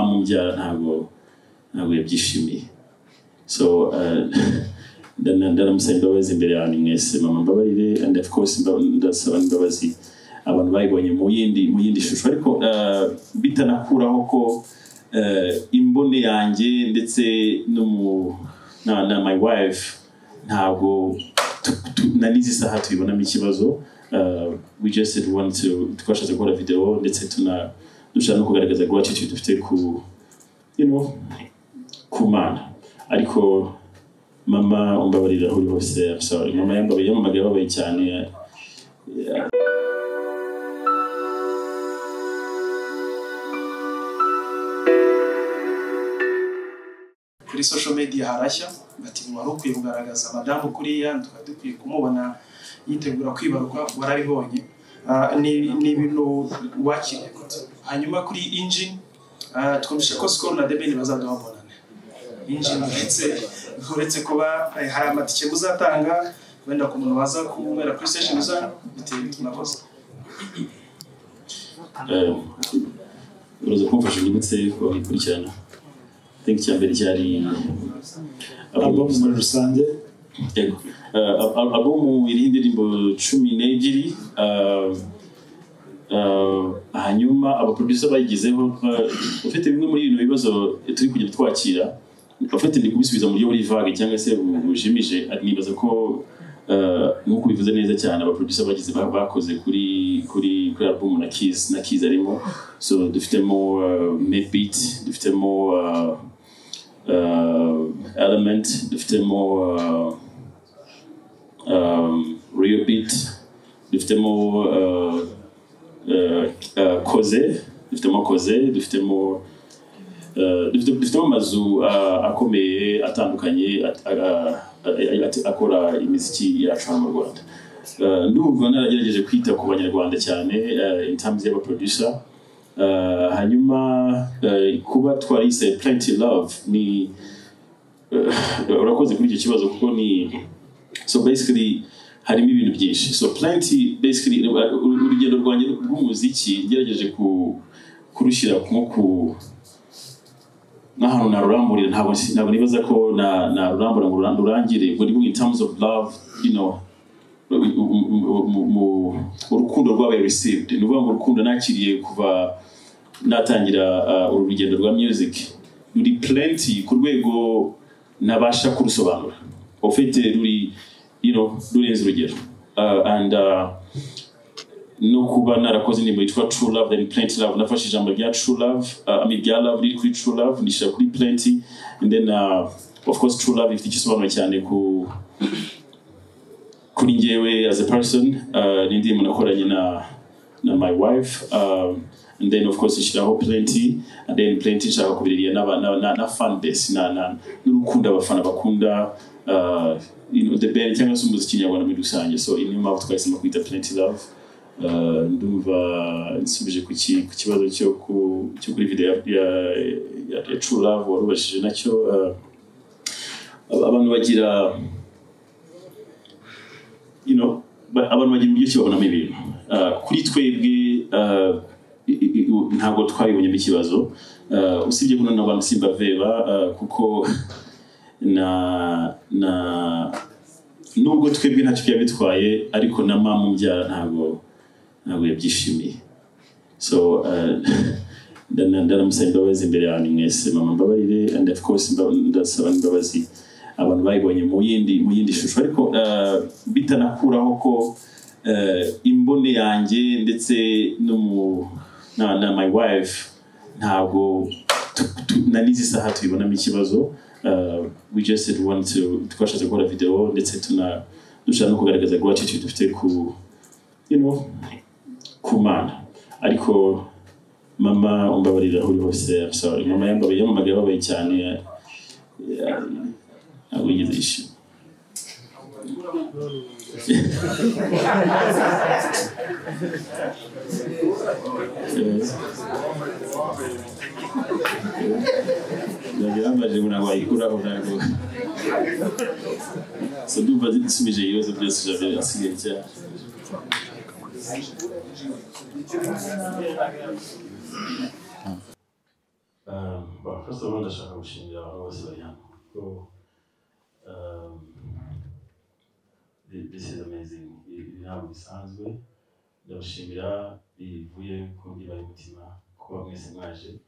mama umbyara ntabwo yabyishimiye so ndanamusaba imbabazi imbere yanyu mwese mama mbabarire and of course ndasaba imbabazi abantu bayibonye mu yindi shusho ariko bitanakuraho ko imbone yanjye ndetse na my wife ntabwo nanizi saha tubibonamo ikibazo we just want to twashatse gukora video ndetse dushaka no kugaragaza gratitude dufite ku ku Mana ariko mama umbabarira aho uri hose I'm sorry mama yambabaye cyane kuri social media harashya bati wari ukwiye kugaragaza madamu kuriya dukwiye kumubona yitegura kwibaruka warabibonye ni ibintu wakiriye hanyuma kuri engine twumvisha ko Skol na The Ben bazadubonana engine uretse kuba hari amatike uzatanga wenda ku muntu waza kumwera kuri station za bitewe tunakoze uruze kumfasha ndetse ko bikurikirana think cyambere cyari album muri rusange yego album iri indirimbo 12 hanyuma abaproducer bayigizeho ufite bimwe muri ibintu bibazo turi kujya twakira ufite ndi kubisubiza mu buryo buri vague cyangwa se bujimije nibaza ko nkuko bivuze neza cyane abaproducer bagize bakoze kuri album na Keys arimo so dufitemo mid beat dufitemo element dufitemo real beat dufitemo dufitemo amazu akomeye atandukanye akora imiziki yacu mu Rwanda ndumva naragerageje kwita ku banyarwanda cyane in terms y'aba producer hanyuma kuba twarise Plenty Love ni urakoze kuri icyo kibazo kuko ni so basically harimo ibintu byinshi so Plenty basically urugendo rwanjye rw'umuziki ngerageje kurushyira n'ahantu naruramburira ntabwo nibaza ko narurambura ngo rurangire but in terms of love urukundo rwabaye received ni ukuvuga ngo urukundo nakiriye kuva natangira urugendo rwa music ruri Plenty ku rwego nabasha kurusobanura ufite ruri rurenze urugero and no kuba narakoze indirimbo yitwa True Love then Plenty Love nafashe ijambo rya True Love rya love riri kuri True Love nishira kuri Plenty and then of course True Love ifite igisobanuro cyane kuri njyewe as a person n'indirimbo nakoranye na my wife and then of course ishiraho Plenty and then Plenty nshaka kubiririya na fan base n'urukundo abafana bakunda The Ben cyangwa se umuziki nyarwanda muri rusange so niyo mpamvu twahisemo kwita Plenty Love ndumva nsubije ku kibazo cyo kuri video ya True Love warubashije nacyo abantu bagira abantu bagira uburyo ki babonamo ibintu kuri twebwe ntabwo twabibonyemo ikibazo usibye kuno n'abantu simbaveba kuko nubwo twebwe ntacyo byabitwaye ariko na mama umbyara ntabwo yabyishimiye so ndanamusaba imbabazi imbere yanyu mwese mama mbabarire and of course ndasaba imbabazi abantu bayibonye mu yindi shusho ariko bitanakuraho ko imbone yanjye ndetse na my wife ntabwo nanizi saha tubibonamo ikibazo we just want to twashatse gukora video ndetse dushaka no kugaragaza gratitude dufite ku Mana ariko mama umbabarira aho uri hose I'm sorry mama yambabaye cyane ntabwo yigeze yishima Yambaje ntabwo wayikuraho ntabwo so ndumva zisubije ibibazo byose jabe asigaye cyane First of all, ndashaka gushimira abantu bose bari hano. This is amazing. Ntabwo bisanzwe. Ndabashimira bivuye ku ndiba y'umutima kuba mwese mwaje.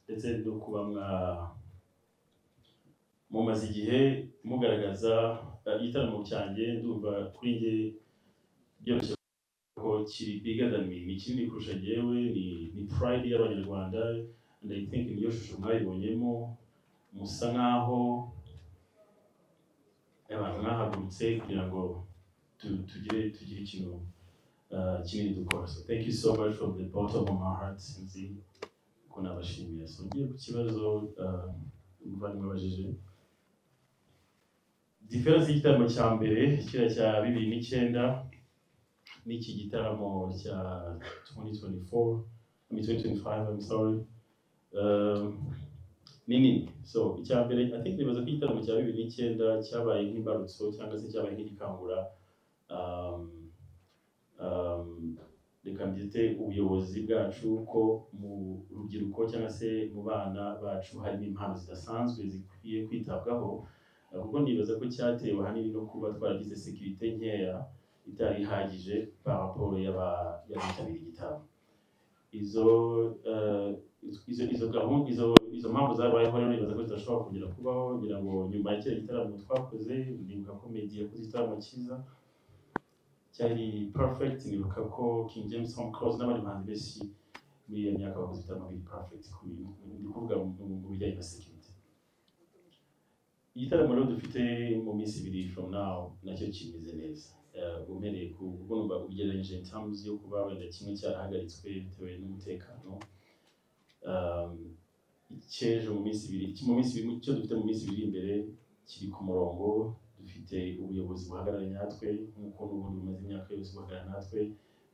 Ndetse no kuba mumaze igihe mugaragaza igitaramo cyanjye ndumva kuri njye byoroshye ko kiri bigger than me. Ni kinini kurusha njyewe, ni pride y'Abanyarwanda, and I think niyo shusho mwayibonyemo musa nkaho abantu mwahagurutse kugira ngo tugire ikintu kinini dukora. So thank you so much from the bottom of my heart. Sinzi ko nabashimiye. So ngiye ku kibazo muvandimwe abajije. Diferense y'igitaramo cya mbere kiriya cya 2009 n'iki gitaramo cya 2025, I'm sorry. Nini. So icya mbere I think nibaza ko igitaramo cya 2009 cyabaye nk'imbarutso cyangwa se cyabaye nk'igikangura reka mbyite ubuyobozi bwacu ko mu rubyiruko cyangwa se mu bana bacu harimo impano zidasanzwe zikwiye kwitabwaho, kuko nibaza ko cyatewe ahanini no kuba twaragize sekirite nkeya itari ihagije par rapport y'abitabiriye igitaramo. Izo mpamvu zabayeho rero nibaza ko zidashobora kongera kubaho, ngira ngo nyuma ya kiriya gitaramo twakoze ndibuka ko Meddy yakoze igitaramo cyiza cyari perfect. Nibuka ko King James Home Close n'abandi bahanzi benshi muri iyo myaka bakoze igitaramo biri perfect ndi kuvuga mu bijyanye na security. Igitaramo rero dufite mu minsi 2 from now nacyo kimeze neza. Umereye kuko numva ugereranyije in terms yo kuba wenda kimwe cyarahagaritswe bitewe n'umutekano. Icyejo mu minsi 2 cyo dufite mu minsi 2 imbere kiri ku murongo. Dufite ubuyobozi buhagarara natwe nk'uko n'ubundi bumaze imyaka yose buhagarara natwe.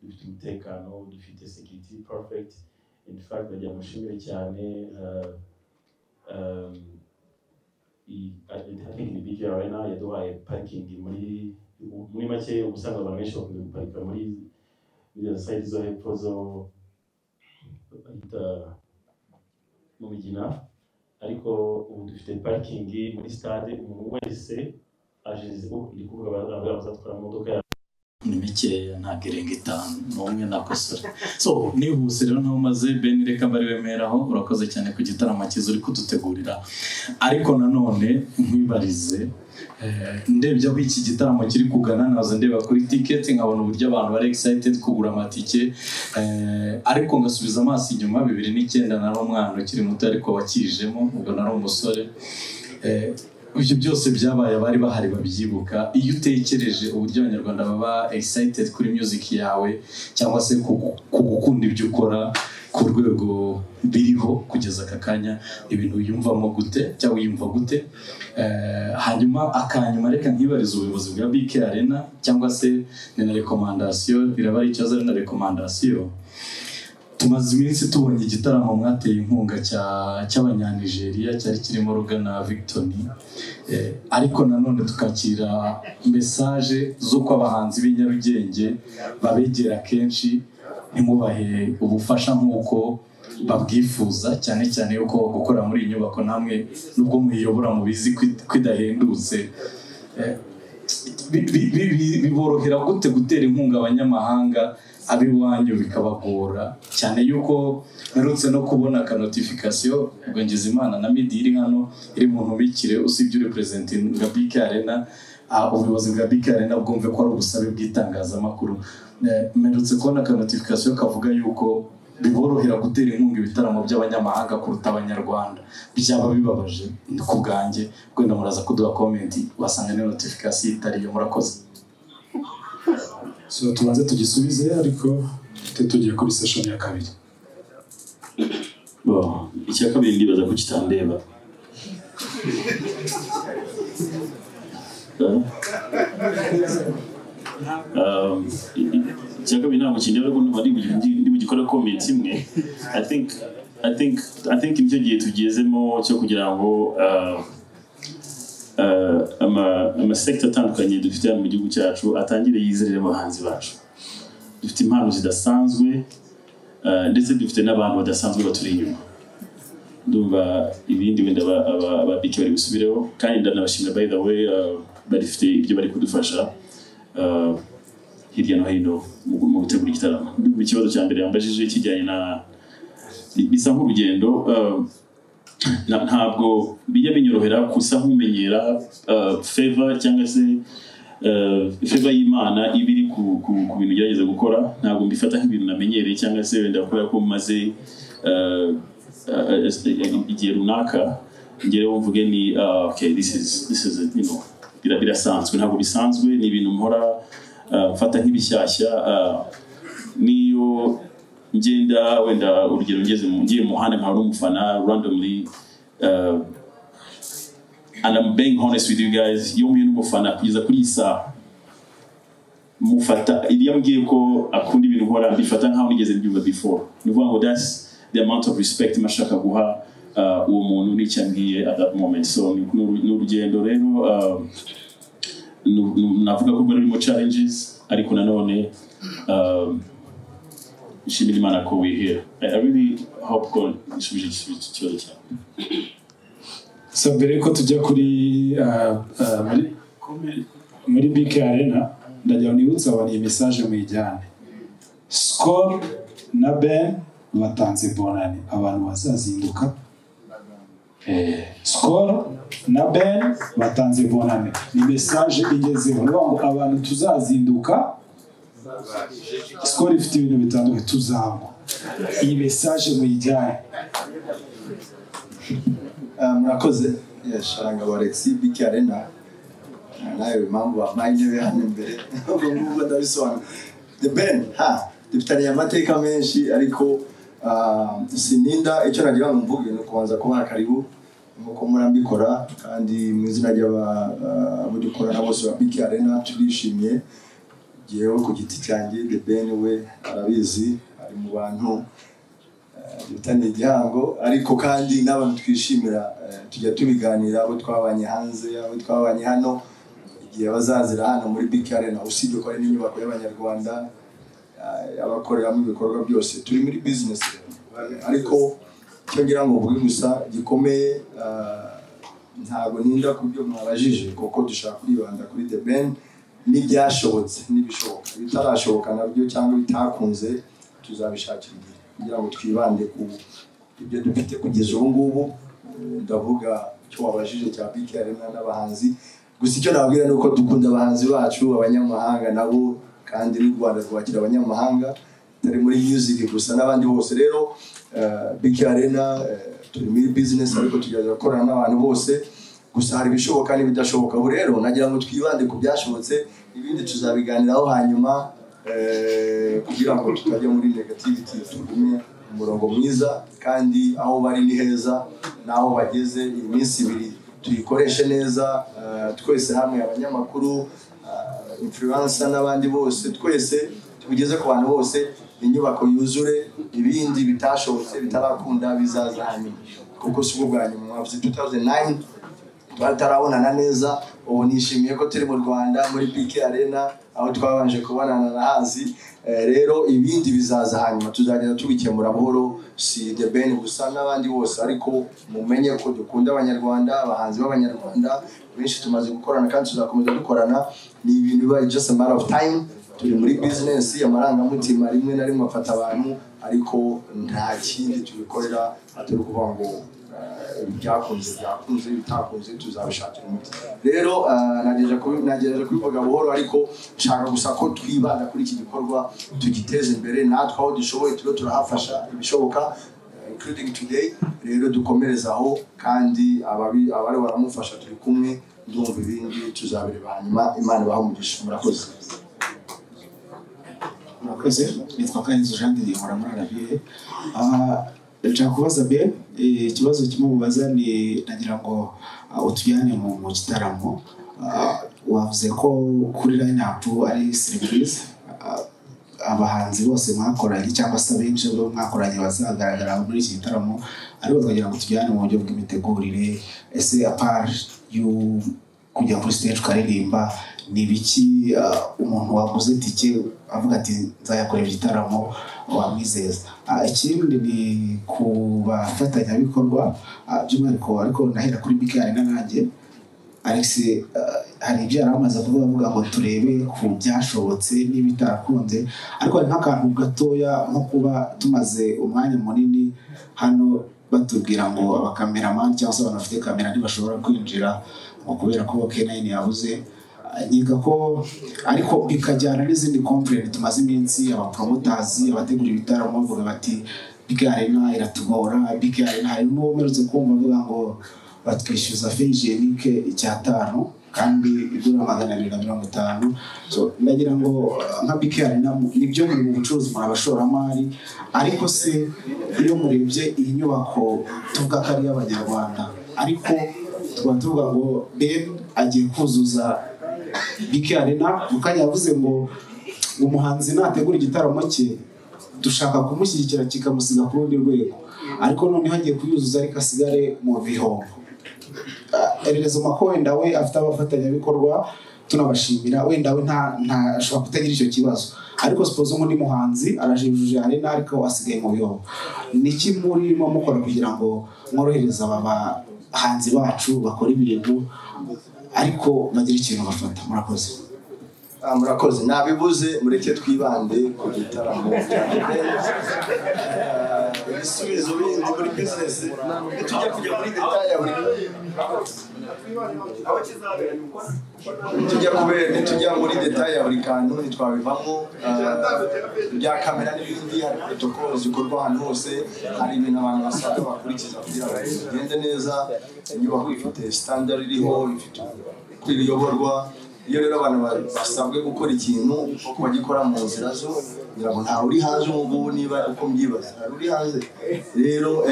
Dufite umutekano, dufite security perfect. In fact najya mushimire cyane I think ni BK Arena yaduhaye parking muri make ubusanga abantu benshi bakunda guparika muri side zo hepfo zo bahita mu Migina, ariko ubu dufite parking muri stade. Umuntu wese aje ndi kuvuga bazatwara imodoka ni mikeya ntabwo irenga 5 n'umwe nakosora. So nihuse rero ntaho maze Ben reka mbari wemeraho urakoze cyane ku gitaramo cyiza uri kudutegurira, ariko nanone nkwibarize ndebye aho iki gitaramo kiri kugana nazo ndeba kuri ticket nkabona uburyo abantu bari excited kugura amatike, ariko ngasubiza amaso inyuma 2009 nari umwana ukiri muto ariko wakijemo ubwo nari umusore. Ibyo byose byabaye abari bahari babyibuka. Iyo utekereje uburyo Abanyarwanda baba excited kuri music yawe cyangwa se kugukunda ibyo ukora ku rwego biriho kugeza aka kanya, ibintu yumvamo gute cyangwa yumva gute? Hanyuma akanyuma reka nkibariza ubuyobozi bwa BK Arena cyangwa se na recommandation, biraba ari cyaza na recommandation. Tumaze iminsi tubonye igitaramo mwateye inkunga cy'Abanyanigeria cyari kirimo Rugana Victory, ariko nanone tukakira message z'uko abahanzi b'inyarugenge babegera kenshi ntimubahe ubufasha nk'uko babwifuza, cyane cyane yuko gukora muri iyi nyubako namwe nubwo muyobora mubizi kwidahendutse. Biborohera gute gutera inkunga abanyamahanga abiwanyu bikabagora cyane yuko narutse no kubona ka notification ubwo ngize Imana na Meddy iri hano iri mu ntubikire usibye representing bwa BK Arena, ubuyobozi bwa BK Arena bwumve ko ari ubusabe bw'itangazamakuru. Merutse kubona ka notification kavuga yuko biborohera gutera inkunga ibitaramo by'abanyamahanga kuruta Abanyarwanda. Byaba bibabaje ku bwanjye, kwenda muraza kuduha comment wasanga ni notification itari yo. Murakoze. So tubanze tugisubize ariko tugiye kuri session ya kabiri. Icya kabiri ndibaza ko kitandeba. Icya kabiri ntabwo kindeba ko ndi bugikora comment imwe. I think icyo gihe tugezemo cyo kugira ngo amasekta atandukanye dufite mu gihugu cyacu atangire yizerera abahanzi bacu. Dufite impano zidasanzwe ndetse dufite n'abantu badasanzwe baturi inyuma. ndumva ibindi wenda ababiki bari gusubireho kandi ndanabashimira by the way barifite ibyo bari kudufasha hirya no hino mu gutegura igitaramo. Ikibazo cya mbere yambajije kijyanye na bisa nk'urugendo ntabwo bijya binyorohera kusa nk'umenyera favor cyangwa se favor y'Imana ibiri ku bintu gerageza gukora. Ntabwo mbifata nk'ibintu namenyereye cyangwa se wenda kubera ko maze igihe runaka ngereho mvuge ni okay, this is you know birasanzwe. Ntabwo bisanzwe, ni ibintu mpora mfata nk'ibishyashya. Niyo ngenda wenda urugero ngiye mu muhanda nkaba n'umufana randomly and I'm being honest with you guys, iyo mbiye n'umufana kugeza kuri isa mufata iyo mbwiye ko akunda ibintu nkora mbifata nkaho nigeze mbyumva before. Ni ukuvuga ngo that's the amount of respect mashaka guha uwo muntu n'icyo ambwiye at that moment. So ni urugendo rero navuga ko rurimo challenges ariko nanone nshimira Imana ko we here. I really hope ko nshubije ikibazo cyawe. So mbere ko tujya kuri muri BK Arena ndagira nibutsa abantu iyi message muyijyane. Skol na Ben batanze bonani abantu bazazinduka. Skol na Ben batanze bonani ni message ingezeho ngo abantu tuzazinduka. Skol ifite ibintu bitandukanye tuzamo. Iyi message muyijyane. Murakoze yashanga Alexis BK Arena nayo mambo amanyebe hano imbere ngo ndabisobanura. The Ben dufitanye amateka menshi ariko sininda icyo nagira ngo mvuge no kubanza kuba karibu nkuko murambikora kandi mu izina ry'abo dukorana bose ba BK Arena turishimye. Jewe ku giti cyanjye The Ben we arabizi ari mu bantu dutanye igihango ariko kandi n'abantu twishimira tujya tubiganira abo twabanye hanze abo twabanye hano igihe bazazira hano muri BK Arena. Usibye ko ari n'inyubako y'Abanyarwanda abakoreramo ibikorwa byose turi muri business ariko cyo ngira ngo mvuge gusa gikomeye ntabwo ninda kubyo mwabajije kuko dushaka kwibanda kuri The Ben n'ibyashobotse n'ibishoboka. Bitarashoboka nabyo cyangwa bitakunze tuzabishakira kugira ngo twibande ku ibyo dufite kugeza ubu ngubu. Ndavuga cyo wabajije cya BK Arena n'abahanzi gusa icyo nababwira ni uko dukunda abahanzi bacu abanyamahanga nabo kandi n'u Rwanda rwakira abanyamahanga turi muri music gusa n'abandi bose. Rero BK Arena turi muri business ariko tugerageza gukorana n'abantu bose gusa hari bishoboka n'ibidashoboka. Ubu rero nagira ngo twibande ku byashobotse ibindi tuzabiganiraho hanyuma kugira ngo tutajya muri negativity tugume umurongo mwiza kandi aho bari ni heza naho bageze iminsi ibiri tuyikoreshe neza twese hamwe abanyamakuru influencer n'abandi bose twese tugeze ku bantu bose inyubako yuzure ibindi bitashobotse bitarakunda bizaza hanyuma kuko si ubwo bwa nyuma mwavuze 2009 twatarabonana neza. Ubu nishimiye ko turi mu Rwanda muri BK Arena aho twabanje kubonana na hazi. Rero ibindi bizaza hanyuma tuzagenda tubikemura buhoro. Si The Ben gusa n'abandi bose ariko mumenye ko dukunda Abanyarwanda abahanzi b'Abanyarwanda benshi tumaze gukorana kandi tuzakomeza dukorana. Ni ibintu biba just a matter of time. Turi muri business amarangamutima rimwe na rimwe afata abantu ariko nta kindi tubikorera atari kuvuga ngo byakunze bitakunze tuzabishakira umuti. Rero nagejeje kubivuga buhoro ariko nshaka gusa ko twibanda kuri iki gikorwa tugiteze imbere natwe aho dushoboye turahafasha ibishoboka including today. Rero dukomereza aho kandi abari baramufasha turi kumwe. Ndumva ibindi tuzabireba hanyuma Imana ibahamugisha. Murakoze. Murakoze. Nitwa Kanyizo Jean de Dieu muri Arabiye. Ndashaka kubaza Ben ikibazo kimubaza ni nagira ngo utujyane mu gitaramo. Wavuze ko kuri line up ari surprise abahanzi bose mwakoranye cyangwa se abenshi bo mwakoranye bazagaragara muri iki gitaramo ariko twagira ngo tujyane mu buryo bw'imitegurire. Ese apart you kujya kuri stage ukaririmba ni biki umuntu waguze tike avuga ati nzayakorera igitaramo wamwizeza. Ikindi ni ku bafatanyabikorwa by'umwihariko ariko ndahera kuri BK Arena nanjye Alex hari ibyo yari amaze kuvuga ngo turebe ku byashobotse n'ibitarakunze, ariko hari nk'akantu gatoya nko kuba tumaze umwanya munini hano batubwira ngo abakameramani cyangwa se abantu bafite kamera ntibashobora kwinjira ngo kubera ko K9 yabuze. Nyiga ko ariko bikajyana n'izindi complaint tumaze iminsi abapromoters abategura ibitaramo bavuga bati BK Arena iratugora, BK Arena hari n'umerutse kumva avuga ngo batwishyuza fee hygienique icyatanu kandi igura 250. So ndagira ngo nka BK Arena nibyo mu bucuruzi muri abashoramari, ariko se iyo murebye iyi nyubako tuvuga ko ari y'Abanyarwanda, ariko tuvuga ngo Ben agiye kuzuza BK Arena mukanya yavuze ngo umuhanzi nategura igitaramo cye dushaka kumushyigikira kikamusiga ku rundi rwego, ariko noneho agiye kuyuzuza ariko asigare mu bihombo. Ererezo mako wenda we afite abafatanyabikorwa tunabashimira, wenda we nta ashobora kutagira icyo kibazo, ariko suppose undi muhanzi arajijuje Arena ariko asigaye mu bihombo. Niki murimo mukora kugira ngo mworohereza aba bahanzi bacu bakora ibintu ariko bagira ikintu bafata? Murakoze. Murakoze, nabibuze mureke twibande ku gitaramo ibisubizo bindi muri business tujya kujya muri detail ya buri tujya muri detail ya buri kantu ntitwabivamo bya kamera n'ibindi, hari protocol zikorwa ahantu hose, hari ibintu abantu basabwa bakurikiza kugira ngo bigende neza. Inyubako ifite standard iriho, ifite kwiyoborwa. Iyo rero abantu basabwe gukora ikintu uko bagikora mu nzira zo, ngira ngo ntawe uri hanze ubu niba uko mbyibaza ntawe uri hanze. Rero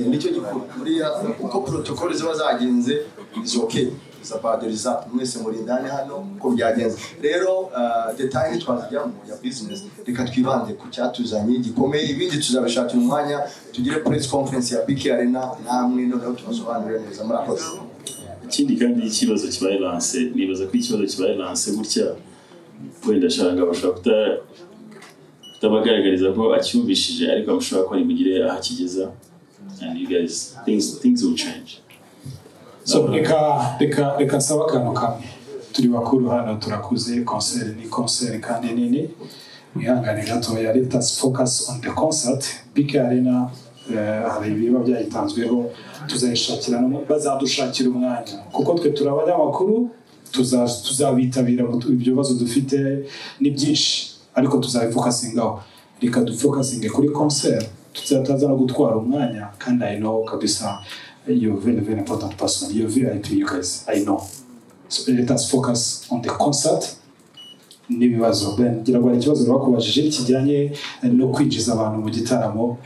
nicyo gikuru buriya uko protocol ziba zagenze is okay, za paderiza mwese muri ndani hano uko byagenze. Rero detail twazijya mu ya business, reka twibande ku cyatuzanye gikomeye, ibindi tuzabishakira umwanya tugire press conference ya BK Arena namwe noneho tubasobanurire neza. Murakoze. Ikindi kandi ikibazo kibaye lance, nibaza ko ikibazo kibaye lance gutya wenda shanga bashaka kutabagaragariza ko acyumvishije, ariko amushobora ko ari mugire ahakigeza, and you guys things will change. So reka saba akantu kamwe, turi bakuru hano turakuze, concert ni concert kandi nini, mwihangane gatoya, let us focus on the concert. BK Arena hari ibiba byayitanzweho, tuzayishakira bazadushakira umwanya kuko twe turi abanyamakuru, tuzabitabira ibyo bibazo dufite ni byinshi, ariko tuzabifokasingaho. Reka dufokasinge kuri concert, tuzataza no gutwara umwanya, kandi I know kabisa you're very important person, you're VIP, you guys, I know. So let us focus on the concert. N'ibibazo Ben ngira ngo ikibazo bakubajije kijyanye no kwinjiza abantu mu gitaramo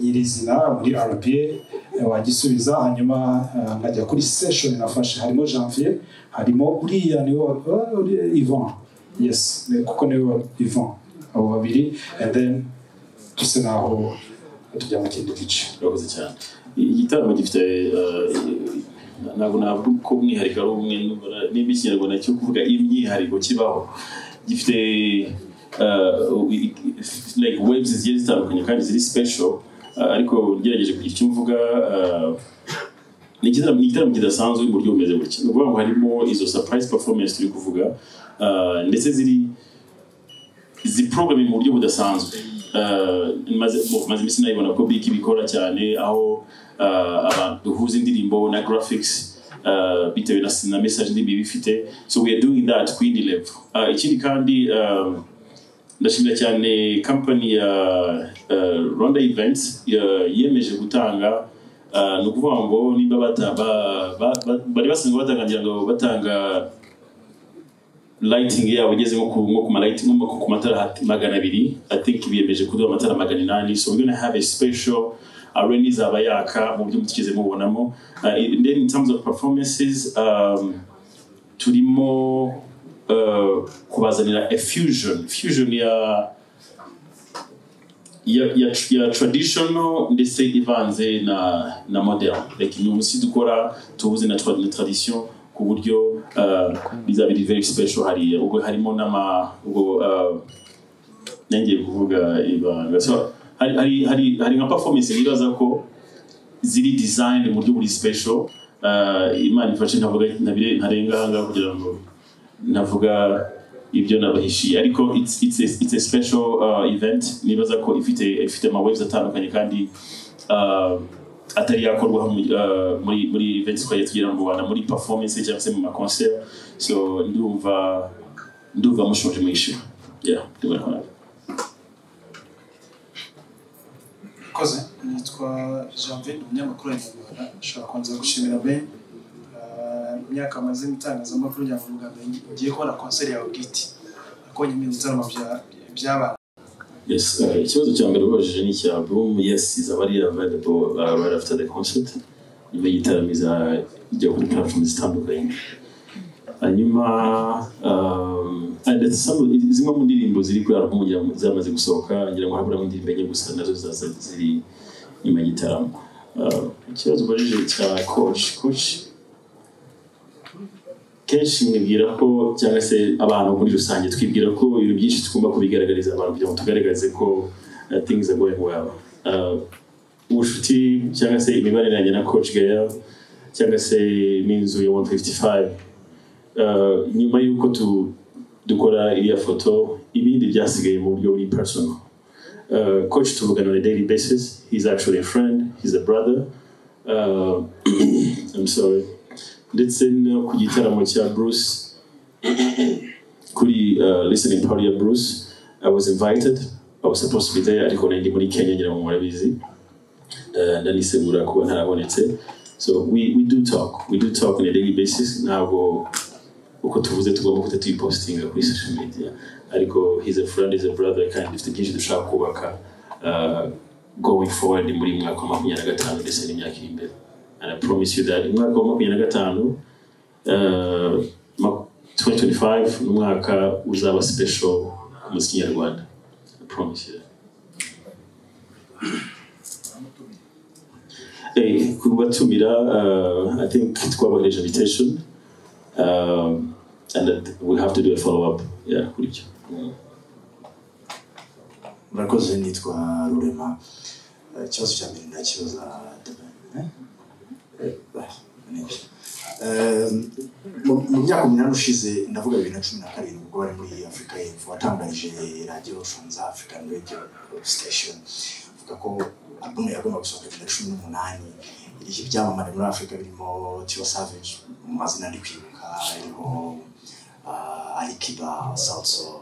nyirizina muri RPA wagisubiza, hanyuma nkajya kuri session nafashe, harimo Janvier, harimo uriya niwe Ivan, yes kuko niwe Ivan, abo babiri, and then tuse naho tujya mu kindi gice. Urakoze cyane. Igitaramo gifite ntabwo navuga ko umwihariko ari umwe, n'ibikinyarwanda cyo kuvuga imyihariko kibaho, gifite like waves zigiye zitandukanye kandi ziri special, ariko ngerageje kugira icyo mvuga. Ni igitaramo kidasanzwe mu buryo bumeze gutya, ni ukuvuga ngo harimo izo surprise performance turi kuvuga, ndetse ziprograme mu buryo budasanzwe. maze iminsi nayibona ko BK bikora cyane, aho abantu duhuza indirimbo na graphics bitewe na message ndibi bifite, so we are doing that ku yindi level. Ikindi kandi ndashimira cyane company ya Rwanda Events yemeje gutanga, no kuvuga ngo nimba bari basanzwe batangira ngo batanga lighting yabo igeze nko ku lighting nko ku matara 200, I think biyemeje kuduha amatara 800, so we're going to have a special arena izaba yaka mu buryo mutigeze mubonamo. And then in terms of performances, turimo kubazanira a fusion ya traditional ndetse ivanze na modern, like nous aussi dukora tubuze na tradition ku buryo bizaba biri very special hariya ubwo harimo ubwo nangiye kuvuga ibanga so hari nka performance nibaza ko ziri design mu buryo buri special Imana ifashe ntarenga ahangaha kugira ngo navuga ibyo nabahishiye ariko it's a special event nibaza ko ifite ama waves atandukanye kandi atari yakorwa muri events twagiye tugira ngo wana muri performance cyangwa se mu ma concert so ndumva mushoje mwishyura ndumva koze nitwa Janvier umunyamakuru wa Nyarwanda nshaka kwanza gushimira Ben imyaka amaze mu itangazamakuru Nyarwanda ngiye kubona concert yawe bwite akonye mu bitaramo by'abana yes ikibazo cya mbere ubajije ni cya album yes izaba ari available right after the concert nyuma y'igitaramo ijya kuri platform zitandukanye hanyuma zimwe mu ndirimbo ziri kuri album zamaze gusohoka ngira ngo habura mu ndirimbo enye gusa nazo ziri nyuma y'igitaramo ikibazo ubajije cya coach kenshi mwibwira ko cyangwa se abantu muri rusange twibwira ko ibintu byinshi tugomba kubigaragariza abantu kugira ngo tugaragaze ko things are going well ubucuti cyangwa se imibanire yanjye na coach Gael cyangwa se n'inzu ya 155 nyuma y'uko dukora iriya foto ibindi byasigaye mu buryo buri personal coach tuvugana on a daily basis he's actually a friend he's a brother I'm sorry ndetse no ku gitaramo cya Bruce kuri listening party ya Bruce I was invited I was supposed to be there ariko ndi muri Kenya ngira ngo murabizi ndanisegura kuba ntarabonetse so we do talk on a daily basis ntabwo uko tuvuze tugomba kuta tuyipostinga kuri social media ariko he's a friend he's a brother kandi dufite byinshi dushaka kubaka going forward muri mwaka wa 2025 ndetse n'imyaka iri imbere and I promise you that in mwaka wa 2025 2025 n'umwaka uzaba special ku muziki nyarwanda I promise you that kubatumira I think twabagejeje invitation and that we have to do a follow up kuri cyo murakoze nitwa Rurema ikibazo cya mbere ndakibaza mu myaka 8 ushize ndavuga 2017 ubwo bari muri Africa y'Epfo watangarije Radio France African Radio Station vuga ko album yagomba gusohoka 2018 iriho ibyamamare muri Africa birimo Tiwa Savage mu mazina ndi kwibuka iriho Alikiba Salso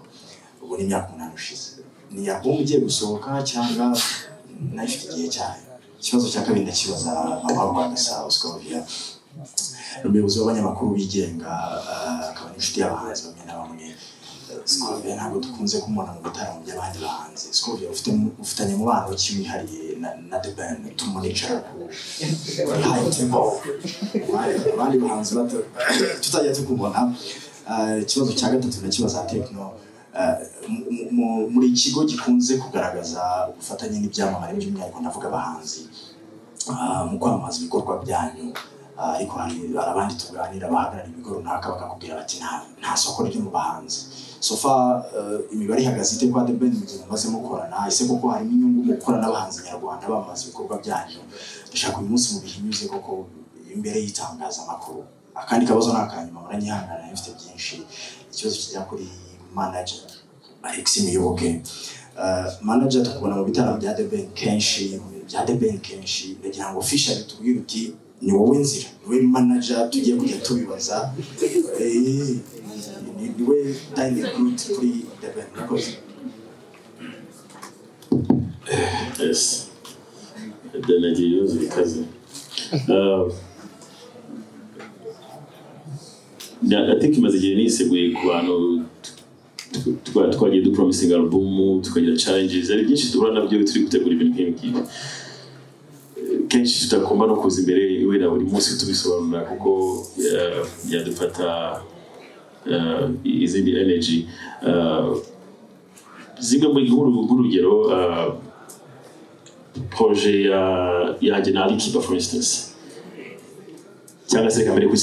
ubwo ni imyaka 8 ushize ni album igiye gusohoka cyangwa nafite igihe cyayo ikibazo cya kabiri ndakibaza Mama Gasabo Scovia umuyobozi w'abanyamakuru bigenga akaba n'inshuti y'abahanzi bamwe na bamwe Scovia ntabwo dukunze kumubona mu bitaramo by'abandi bahanzi Scovia ufitanye umubano wihariye na The Band tumunica ku high tempo abandi bahanzi bato tutajya tukubona ikibazo cya gatatu ndakibaza Tekno muri ikigo gikunze kugaragaza ubufatanye n'ibyamamare by'umwihariko ndavuga abahanzi mu kwamamaza ibikorwa byanyu ariko hari abandi tuganira bahagarara ibigo runaka bakakubwira bati nta soko riri mu bahanzi so far imibare ihagaze ite kwa The Band mu gihe mumaze mukorana ese koko harimo inyungu mu gukorana n'abahanzi nyarwanda bamamaza ibikorwa byanyu ndashaka uyu munsi mu bihinyuze koko imbere y'itangazamakuru akandi kabazo nakanyuma muranyihangana mfite byinshi ikibazo kijya kuri manager Alexis Muyoboke manager tukubona mu bitaramo bya The Band kenshi ndagira ngo official tubwire uti ni wowe nzira niwe manager tugiye kujya tubibaza niwe direct route kuri The Band nakoze yes then I use because I think imaze igihe niseguye ku bantu twagiye dupromising album tukagira challenges ari byinshi duhura nabyo turi gutegura ibintu nk'ibi kenshi tutakomba no kuza imbere wenda buri munsi tubisobanura kuko byadufata izindi energy zimwe muri nk'urugero projet ya Alikiba for instance cyangwa se kamere ku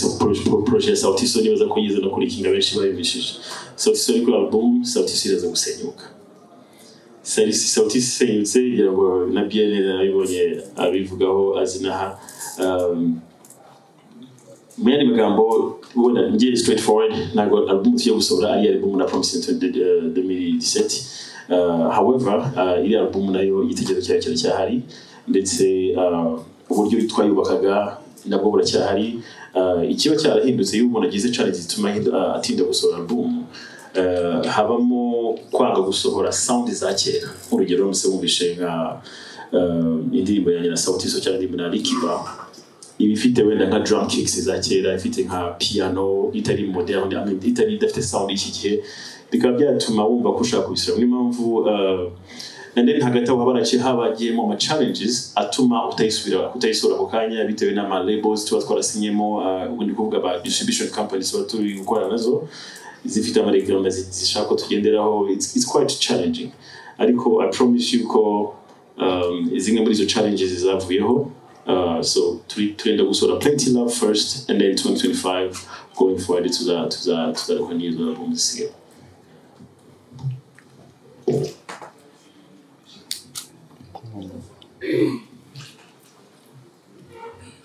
projet ya Sauti Sol nibaza ko yize no kuri kinga benshi bayimishije. Sauti Sol ko album Sauti Sol iraza gusenyuka. Sauti isenyutse kugira ngo na bien nabibonye abivugaho azinaha Many magambo ubona ngiye straight forward nago album tugiye gusohora ari album na Promise 2017. However iri album nayo igitekerezo cyahari ndetse uburyo twayubakaga nabwo buracyahari. Ikiba cyarahindutse iyo umuntu agize challenge zituma atinda gusohora album habamo kwanga gusohora sound za kera. Urugero muse wumvishe nka indirimbo ya Sauti Sol cyangwa indirimbo na Likiba ibifite wenda nka drum kicks za kera, ifite nka piano itari moderne, itari idafite sound iki gihe, bikaba byatuma wumva ko ushaka kubisura. Ni mpamvu and then hagati aho habagiyemo ama challenges atuma utayisura ako kanya bitewe n'ama labels tuba twarasinyemo ubundi kuvuga ba distribution companies tuba turi gukora nazo zifite ama regulations zishaka tugenderaho. It's quite challenging, ariko I promise you ko zimwe muri izo challenges zavuyeho. So turenda gusora Plenty Love first, and then 2025 going forward to the new album this year.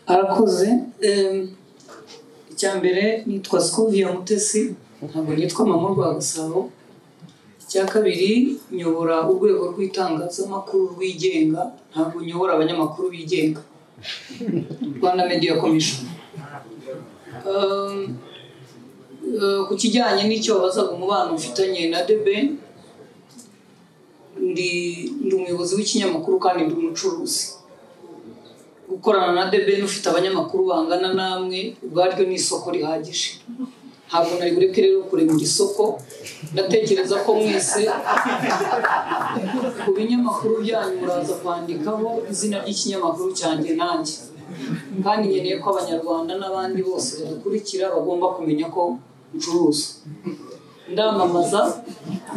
Arakoze icyambere nitwa Scovia Mutesi, ntabwo nitwa Mama Rwagasabo. Icya kabiri nyobora urwego rw'itangazamakuru rwigenga, ntabwo nyobora abanyamakuru bigenga, Rwanda Media Commission. Ku kijyanye n'icyo bazaga umubano ufitanye na The Ben, ndi umuyobozi w'ikinyamakuru kandi ndi umucuruzi. Gukorana na The Ben ufite abanyamakuru bangana namwe ubwaryo ni isoko rihagije. Ntabwo nari bureke rero kurema isoko. Ndatekereza ko mwese ku binyamakuru byanyu muraza kwandikaho izina ry'ikinyamakuru cyanjye nanjye, kandi nkeneye ko abanyarwanda n'abandi bose badukurikira bagomba kumenya ko ncuruza. Ndamamaza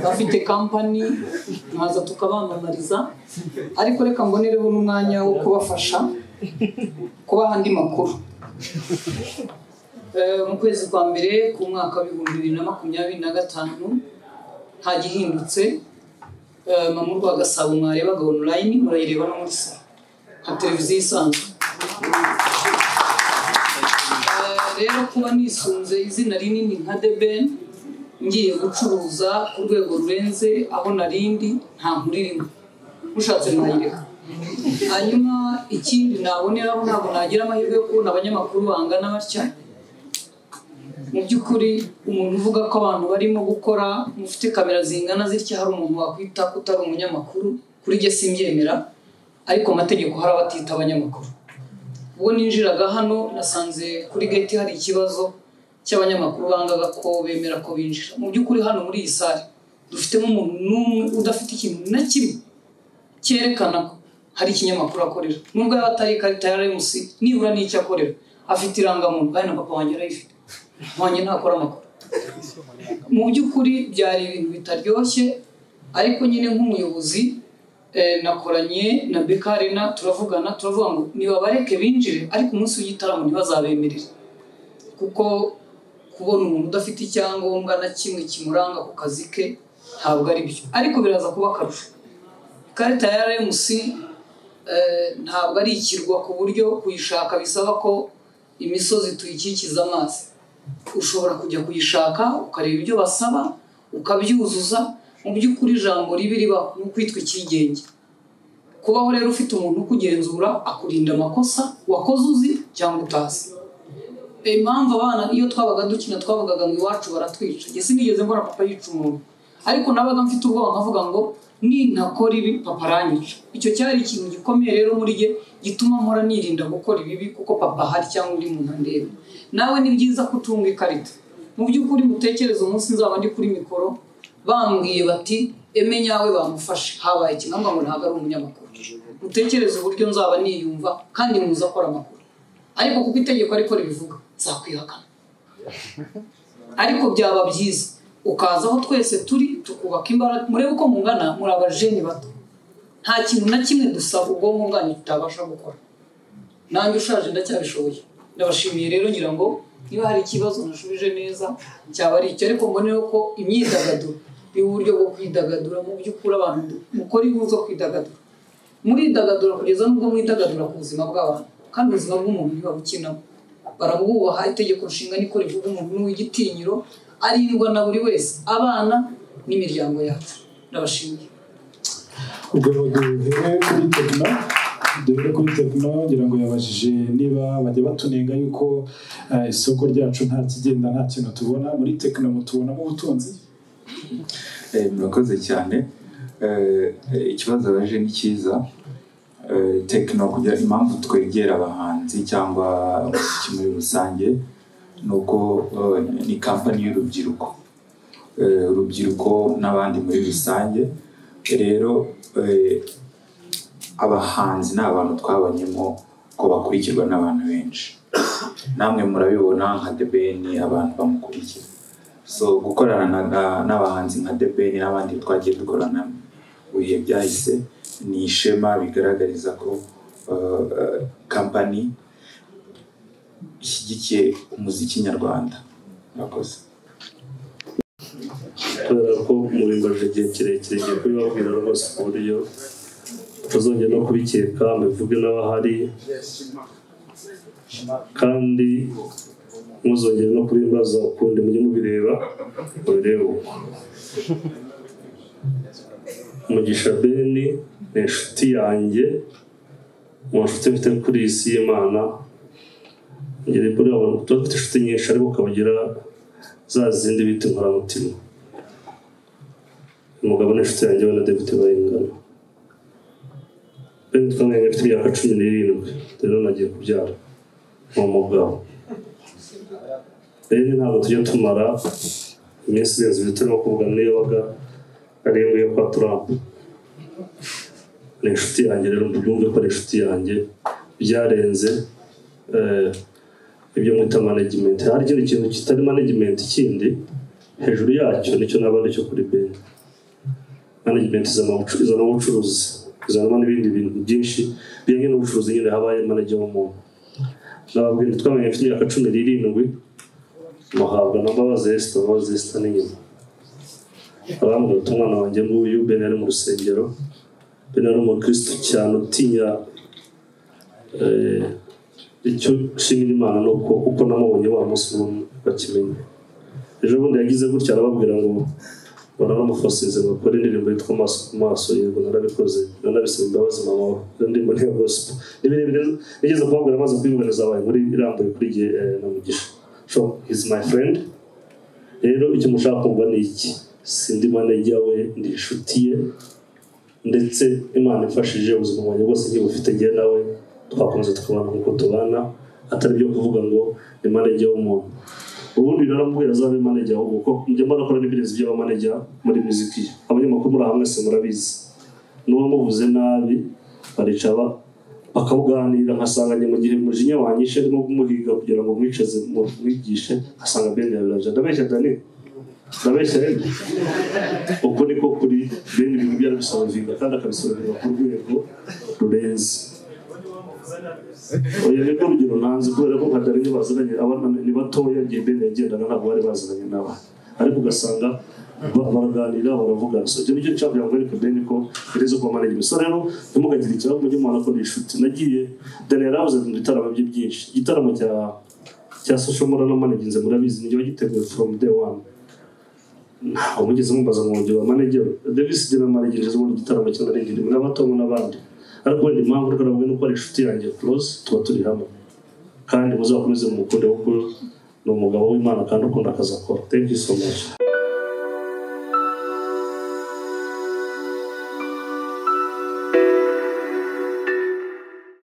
bafite company nkaza tukabamamariza, ariko reka mbonereho n'umwanya wo kubafasha kubaha andi makuru. Mu kwezi kwa mbere ku mwaka wa 2025 nta gihindutse. Mama Rwagasabo mwarebaga online, murayireba no muri sala nka televiziyo isanzwe. Rero kuba nisunze izina rinini nka The Ben ngiye gucuruza ku rwego rurenze aho narindi nta nkuririmo, mushatse mwayireka. Hanyuma ikindi naboneraho ntabwo nagira amahirwe yo kubona abanyamakuru bangana batya. Mu by'ukuri umuntu uvuga ko abantu barimo gukora mufite kamera zingana zitya hari umuntu wakwita kutari umunyamakuru, kuri jye simbyemera, ariko amategeko hari abatita abanyamakuru. Ubwo ninjiraga hano nasanze kuri gate hari ikibazo cy'abanyamakuru bangaga ko bemera ko binjira. Mu by'ukuri hano muri iyi sare dufitemo umuntu n'umwe udafite ikintu na kimwe cyerekana ko hari ikinyamakuru akorera, nubwo yaba atari ikarita ya RMC nibura n'icyo akorera, afite irangamuntu kandi na papa wanjye arayifite, wanjye ntakora amakuru. Mu by'ukuri byari ibintu bitaryoshye, ariko nyine nk'umuyobozi nakoranye na Bekarena turavugana turavuga ngo niba bareke binjire, ariko umunsi w'igitaramo ntibazabemerere, kuko kubona umuntu udafite icyangombwa na kimwe kimuranga ku kazi ke ntabwo ari byo. Ariko biraza kuba akarusho. Ikarita ya RMC ntabwo ari ikirwa ku buryo kuyishaka bisaba ko imisozi tuyikikiza amazi. Ushobora kujya kuyishaka ukareba ibyo basaba ukabyuzuza. Mu by'ukuri ijambo ribi riba no kwitwa ikigenge. Kubaho rero ufite umuntu ukugenzura akurinda amakosa wakoze uzi cyangwa utazi. Impamvu abana iyo twabaga dukina twavugaga ngo iwacu baratwica, njye sinigeze mbona papa yica umuntu, ariko nabaga mfite ubwoba nkavuga ngo nintakora ibi papa aranyica. Icyo cyari ikintu gikomeye rero muri jye gituma mpora nirinda gukora ibibi, kuko papa hari cyangwa undi muntu andeba. Nawe ni byiza kutunga ikarita. Mu by'ukuri mutekereza umunsi nzaba ndi kuri mikoro bambwiye bati Eme nyawe bamufashe habaye ikinamba ngo ntago ari umunyamakuru, mutekereza uburyo nzaba niyumva kandi muza akora amakuru. Ariko kuko itegeko ariko ribivuga zakwihakana. Ariko byaba byiza ukaza aho twese turi tukubaka imbaraga. Murebe uko mungana muri abajeni bato, nta kintu na kimwe dusaba ubwonko bwanyu tutabasha gukora. Nanjye ushaje ndacyabishoboye, ndabashimiye rero ngira ngo niba hari ikibazo nashubije neza cyaba ari icyo, ariko mboneho ko imyidagaduro ni uburyo bwo kwidagadura mu by'ukuri abantu mukora ibintu zo kwidagadura, muridagadura kugeza n'ubwo mwidagadura ku buzima bw'abantu, kandi ubuzima bw'umuntu ntibabukinamo, barabwubaha. Itegeko nshinga niko rivuga umuntu n'uw'igitinyiro arindwa na buri wese, abana n'imiryango yacu. Ndabashimiye. ubwo duhere kuri Tekno ngira ngo yabajije niba bajya batunenga yuko isoko ryacu nta kigenda, nta kintu tubona. Muri Tekno mutubonamo ubutunzi? Murakoze cyane. Ikibazo baje ni cyiza. Tekno kugira impamvu twegera abahanzi cyangwa umuziki muri rusange nuko ni kampani y'urubyiruko, urubyiruko n'abandi muri rusange. Rero abahanzi ni abantu twabonyemo ko bakurikirwa n'abantu benshi, namwe murabibona nka The Ben abantu bamukurikira. So gukorana n'abahanzi nka The Ben n'abandi twagiye dukorana mu bihe byahise ni ishema bigaragariza ko kampani ishyigikiye umuziki nyarwanda. Murakoze. Kubera ko mubimbaje igihe kirekire ngiye kubibabwira rwose ku buryo utazongera no kubikeka, mbivuge n'abahari, kandi muzongera no kubimbaza ukundi mujye mubireba mubirebe uko. Mugisha Ben ni inshuti yanjye, mu nshuti mfite kuri iyi si y'Imana. Ngere kuri abantu tuba dufite inshuti nyinshi ariko ukabagira za zindi bita inkoramutima. Umugabo n'inshuti yanjye we na David Bayingana. Ben twamenye afite imyaka 17, rero nagiye kubyara umugabo. Ben ntabwo tujya tumara iminsi irenze ibiri turimo kuvugana n'iyo waga arembuye kwa Trump. Ni inshuti yanjye rero mbyumve ko ari inshuti yanjye byarenze ibyo mwita management. Hari ikindi kintu kitari management kindi hejuru yacyo nicyo nabandi cyo kuri Ben. Management izana ubucuruzi, izana n'ibindi bintu byinshi bijyanye n'ubucuruzi. Nyine habaye manager w'umuntu. Nababwira twamenye afite imyaka 17 muhabwa na Mbabazi Esther n'inyuma. Abambwira ati umwana wanjye nguyu Ben ari mu rusengero, Ben ari umukristo cyane utinya icyo shimira Imana nuko uko namubonye wa munsi bakimenya. Ejo bundi yagize gutya arababwira ngo baramufasize bakora indirimbo yitwa Amaso ku Maso. Yego narabikoze, nanabisaba imbabazi mama we, indirimbo ni gospel. Nibirebire nigeze kubabwira amaze kwiboneza abaye muri irambuye kuri gihe na Mugisha. So he's my friend. Rero icyo mushaka kumva ni iki? Sindi manager we, ndi inshuti ye, ndetse Imana ifashije ubuzima bwanjye bwose ngiye bufite gihe nawe twakomeza tukabana nkuko tubana, atari byo kuvuga ngo ni manager w'umuntu. Ubundi naramubwira azabe manager ahubwo ko njye mbona ko n'ibirezi by'aba manager muri muziki. Abanyamakuru muri hamwe se murabizi, n'uwamuvuze nabi baricaba bakawuganira, nkasanganye mu gihe mujinya wanyishe ndimo kumuhiga kugira ngo mwicaze mwigishe, asanga Ben yabiraje. Ndabeshya Dani, ndabeshya rero. Uko niko kuri Ben ibintu byari bisobanurwa kandi akabisobanurira ku rwego rurenze. Oya rero urugero ntanze kubera ko nkadari baziranye abana ni batoya gihe Ben yagendaga ntabwo bari baziranye nabo, ariko ugasanga baraganira baravugana. So nicyo cyabyo ngo Ben ko birezo kwa management. So rero ntimugagire ikibazo mujye mwana ko inshuti. Nagiye Daniel Rose mu bitaramo byinshi, igitaramo cya social media no management murabizi nijye wagiteguye from day one. Umugeze mumbaza mu buryo wa manager Davis dina management zo mu gitaramo cyo narengire muri abatomo n'abandi, ariko wenda impamvu rero nabwo nuko ari inshuti yanjye close tuba turi hamwe, kandi muzakomeze mu mukunde kuko ni umugabo w'Imana kandi ukunda akazi akora. Thank you so much.